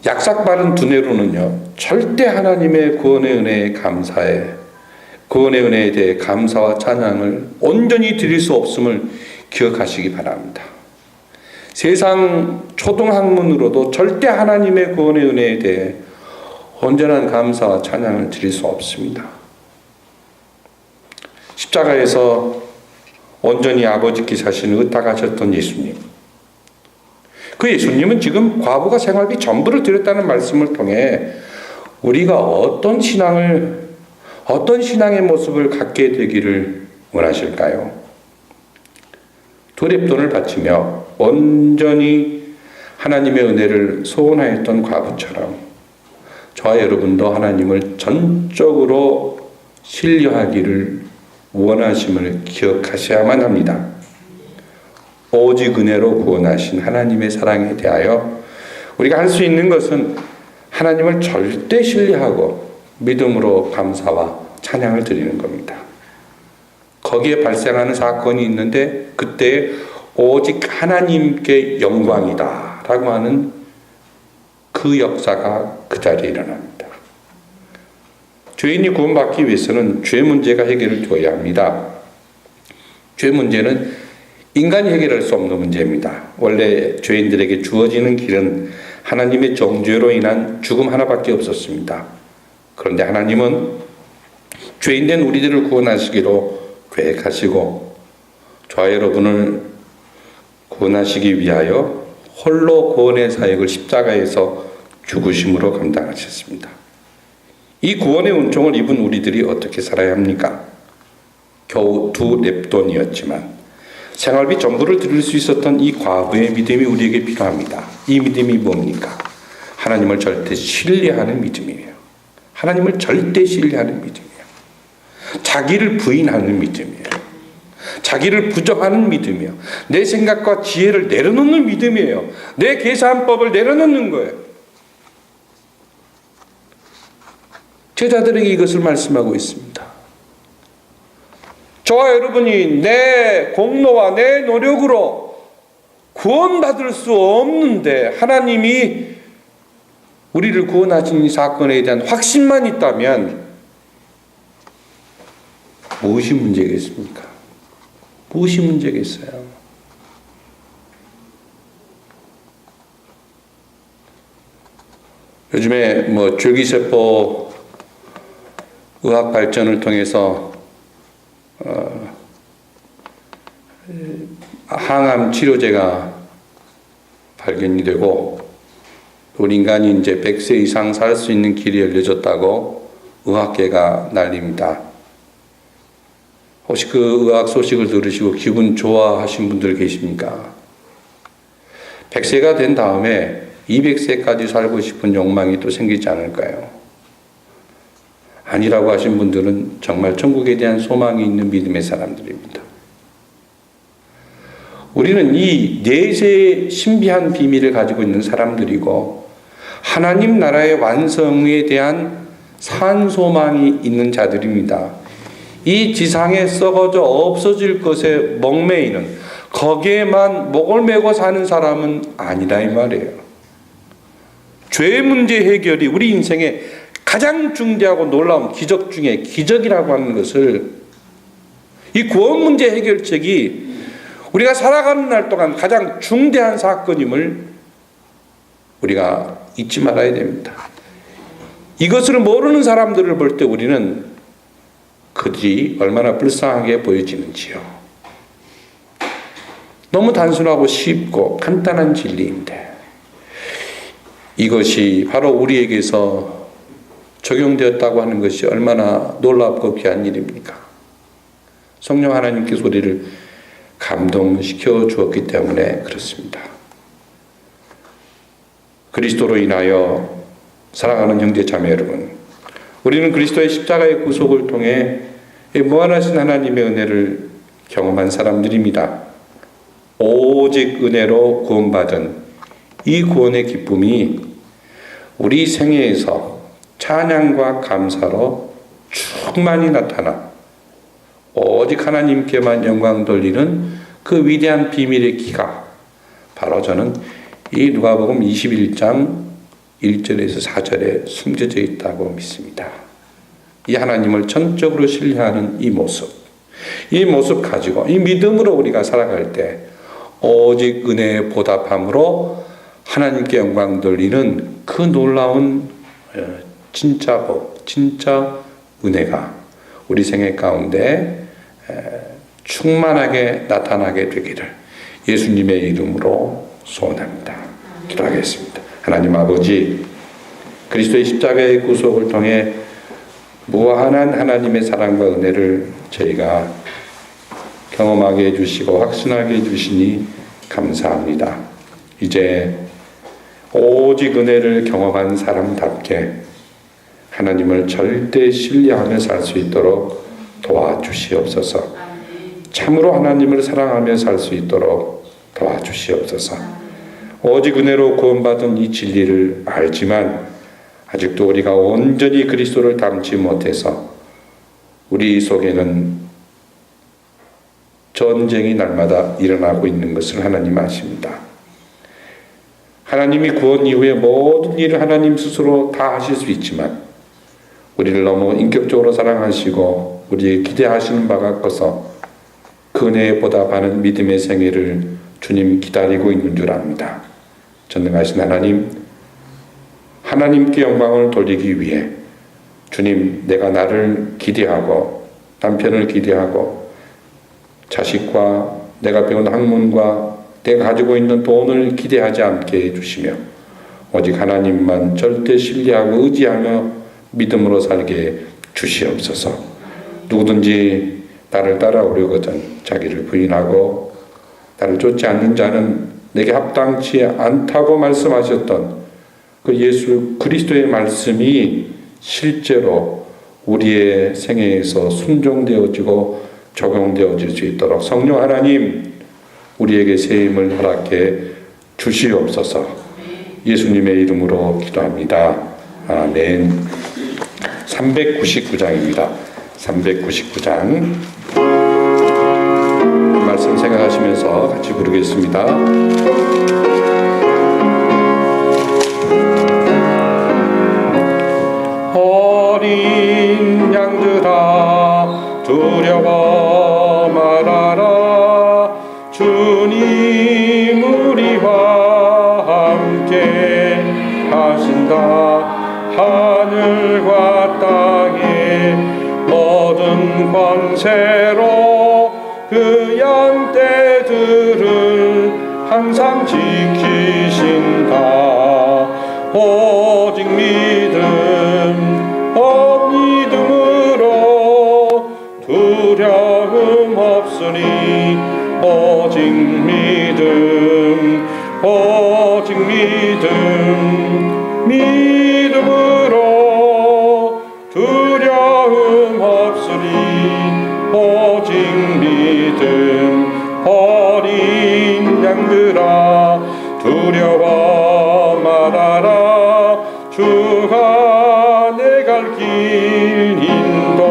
약삭 바른 두뇌로는요, 절대 하나님의 구원의 은혜에 감사해, 구원의 은혜에 대해 감사와 찬양을 온전히 드릴 수 없음을 기억하시기 바랍니다. 세상 초등학문으로도 절대 하나님의 구원의 은혜에 대해 온전한 감사와 찬양을 드릴 수 없습니다. 십자가에서 온전히 아버지께 자신을 의탁하셨던 예수님, 그 예수님은 지금 과부가 생활비 전부를 드렸다는 말씀을 통해 우리가 어떤 신앙의 모습을 갖게 되기를 원하실까요? 두 렙돈을 바치며 온전히 하나님의 은혜를 소원하였던 과부처럼 저와 여러분도 하나님을 전적으로 신뢰하기를 원하심을 기억하셔야만 합니다. 오직 은혜로 구원하신 하나님의 사랑에 대하여 우리가 할 수 있는 것은 하나님을 절대 신뢰하고 믿음으로 감사와 찬양을 드리는 겁니다. 거기에 발생하는 사건이 있는데 그때 오직 하나님께 영광이다 라고 하는 그 역사가 그 자리에 일어납니다. 죄인이 구원받기 위해서는 죄 문제가 해결을 되어야 합니다. 죄 문제는 인간이 해결할 수 없는 문제입니다. 원래 죄인들에게 주어지는 길은 하나님의 정죄로 인한 죽음 하나밖에 없었습니다. 그런데 하나님은 죄인된 우리들을 구원하시기로 계획하시고 저와 여러분을 구원하시기 위하여 홀로 구원의 사역을 십자가에서 죽으심으로 감당하셨습니다. 이 구원의 은총을 입은 우리들이 어떻게 살아야 합니까? 겨우 두 렙돈이었지만 생활비 전부를 드릴 수 있었던 이 과부의 믿음이 우리에게 필요합니다. 이 믿음이 뭡니까? 하나님을 절대 신뢰하는 믿음이에요. 하나님을 절대 신뢰하는 믿음이에요. 자기를 부인하는 믿음이에요. 자기를 부정하는 믿음이에요. 내 생각과 지혜를 내려놓는 믿음이에요. 내 계산법을 내려놓는 거예요. 제자들에게 이것을 말씀하고 있습니다. 저와 여러분이 내 공로와 내 노력으로 구원받을 수 없는데 하나님이 우리를 구원하신 이 사건에 대한 확신만 있다면 무엇이 문제겠습니까? 무엇이 문제겠어요? 요즘에 줄기세포 의학 발전을 통해서 항암 치료제가 발견이 되고 우리 인간이 이제 100세 이상 살 수 있는 길이 열려졌다고 의학계가 난립니다. 혹시 그 의학 소식을 들으시고 기분 좋아하신 분들 계십니까? 100세가 된 다음에 200세까지 살고 싶은 욕망이 또 생기지 않을까요? 아니라고 하신 분들은 정말 천국에 대한 소망이 있는 믿음의 사람들입니다. 우리는 이 내세의 신비한 비밀을 가지고 있는 사람들이고 하나님 나라의 완성에 대한 산소망이 있는 자들입니다. 이 지상에 썩어져 없어질 것에 목매이는, 거기에만 목을 메고 사는 사람은 아니라 이 말이에요. 죄 문제 해결이 우리 인생의 가장 중대하고 놀라운 기적 중에 기적이라고 하는 것을, 이 구원 문제 해결책이 우리가 살아가는 날 동안 가장 중대한 사건임을 우리가 잊지 말아야 됩니다. 이것을 모르는 사람들을 볼 때 우리는 그들이 얼마나 불쌍하게 보여지는지요. 너무 단순하고 쉽고 간단한 진리인데 이것이 바로 우리에게서 적용되었다고 하는 것이 얼마나 놀랍고 귀한 일입니까? 성령 하나님께서 우리를 감동시켜 주었기 때문에 그렇습니다. 그리스도로 인하여 사랑하는 형제 자매 여러분, 우리는 그리스도의 십자가의 구속을 통해 무한하신 하나님의 은혜를 경험한 사람들입니다. 오직 은혜로 구원받은 이 구원의 기쁨이 우리 생애에서 찬양과 감사로 충만히 나타나 오직 하나님께만 영광 돌리는 그 위대한 비밀의 기가 바로 저는 이 누가복음 21장 1절에서 4절에 숨겨져 있다고 믿습니다. 이 하나님을 전적으로 신뢰하는 이 모습 가지고 이 믿음으로 우리가 살아갈 때 오직 은혜에 보답함으로 하나님께 영광 돌리는 그 놀라운 진짜 복, 진짜 은혜가 우리 생애 가운데 충만하게 나타나게 되기를 예수님의 이름으로 소원합니다. 기도하겠습니다. 하나님 아버지, 그리스도의 십자가의 구속을 통해 무한한 하나님의 사랑과 은혜를 저희가 경험하게 해주시고 확신하게 해주시니 감사합니다. 이제 오직 은혜를 경험한 사람답게 하나님을 절대 신뢰하며 살 수 있도록 도와주시옵소서. 참으로 하나님을 사랑하며 살 수 있도록 도와주시옵소서. 오직 은혜로 구원받은 이 진리를 알지만 아직도 우리가 온전히 그리스도를 닮지 못해서 우리 속에는 전쟁이 날마다 일어나고 있는 것을 하나님 아십니다. 하나님이 구원 이후에 모든 일을 하나님 스스로 다 하실 수 있지만 우리를 너무 인격적으로 사랑하시고 우리에게 기대하시는 바가 커서 그 은혜에 보답하는 믿음의 생애를 주님 기다리고 있는 줄 압니다. 전능하신 하나님, 하나님께 영광을 돌리기 위해 주님, 내가 나를 기대하고 남편을 기대하고 자식과 내가 배운 학문과 내가 가지고 있는 돈을 기대하지 않게 해주시며 오직 하나님만 절대 신뢰하고 의지하며 믿음으로 살게 주시옵소서. 누구든지 나를 따라오려거든 자기를 부인하고 나를 쫓지 않는 자는 내게 합당치 않다고 말씀하셨던 그 예수 그리스도의 말씀이 실제로 우리의 생애에서 순종되어지고 적용되어질 수 있도록 성령 하나님 우리에게 새 힘을 허락해 주시옵소서. 예수님의 이름으로 기도합니다. 아멘. 399장입니다. 399장 말씀 생각하시면서 같이 부르겠습니다. 어린 양들아 두려워 말아라. 주님 우리와 함께 하신다. 하늘과 땅의 모든 권세로 그 양떼들을 항상 지키신다. 오직 믿음으로 두려움 없으니 오직 믿음으로 두려움 없으니 오직 믿음. 어린 양들아 두려워 말아라. 주가 내 갈 길 인도하신다.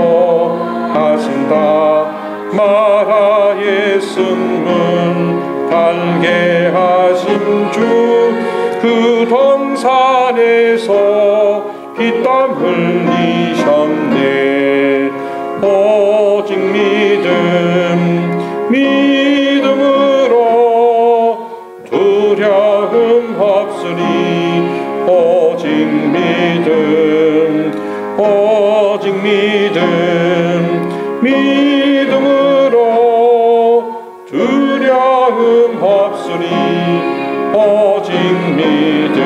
마라의 승문 달게 하신 주 그 동산 산에서 피땀 흘리셨네. 오직 믿음으로 두려움 없으리. 오직 믿음으로 두려움 없으리. 오직 믿음.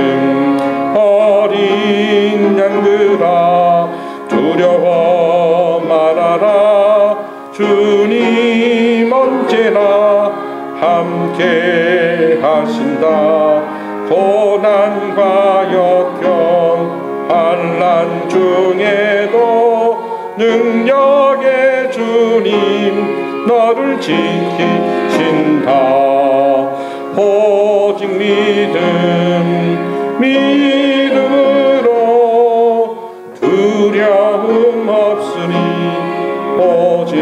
어린 양들아 두려워 말아라. 주님 언제나 함께 하신다. 고난과 역경 환난 중에도 능력의 주님 너를 지키신다. 오직 믿음으로 두려움 없으니. 오직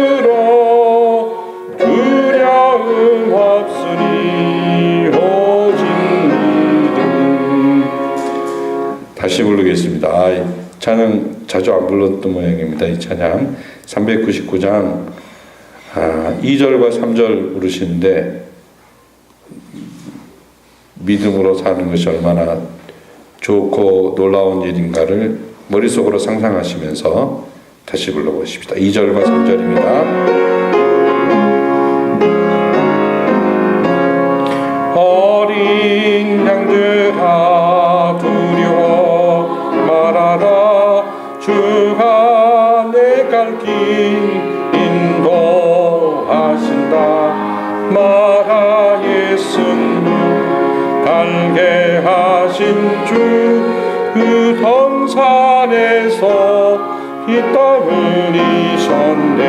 믿음으로 두려움 없으니. 오직 믿음. 다시 부르겠습니다. 찬양 자주 안 불렀던 모양입니다. 이 찬양 399장 2절과 3절 부르시는데, 믿음으로 사는 것이 얼마나 좋고 놀라운 일인가를 머릿속으로 상상하시면서 다시 불러보십시다. 2절과 3절입니다. 어린 양들아 두려워 말아라. 주가 내 갈 길 인도하신다. 마라 예수님 달게 하신 주 그 동산에서 피땀 흘리셨네.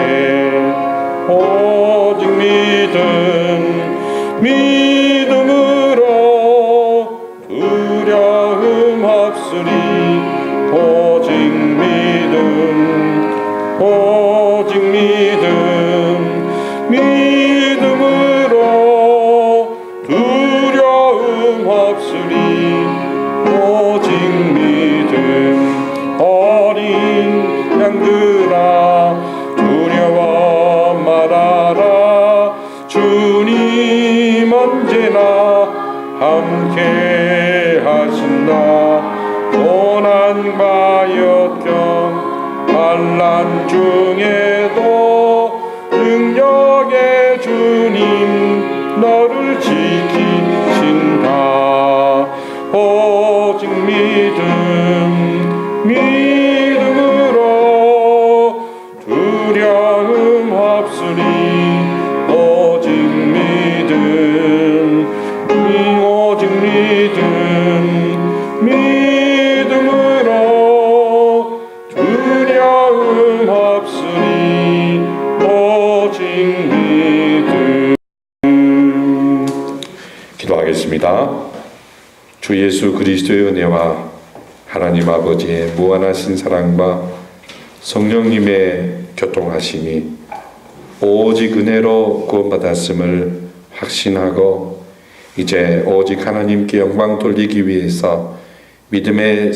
오직 믿음으로 두려움 없으리. 오직 믿음으로 두려움 없으리. 오직 믿음. 어린 양들아 두려워 말아라. 주님 언제나 함께 하신다. 고난과 역경 환난 중에도 능력의 주님 너를 지키신다. 오직 믿음으로 두려움 없으리. 오직 믿음으로 두려움 없으니. 오직 믿음. 기도하겠습니다. 주 예수 그리스도의 은혜와 하나님 아버지의 무한하신 사랑과 성령님의 교통하심이 오직 은혜로 구원받았음을 확신하고 이제 오직 하나님께 영광 돌리기 위해서 믿음의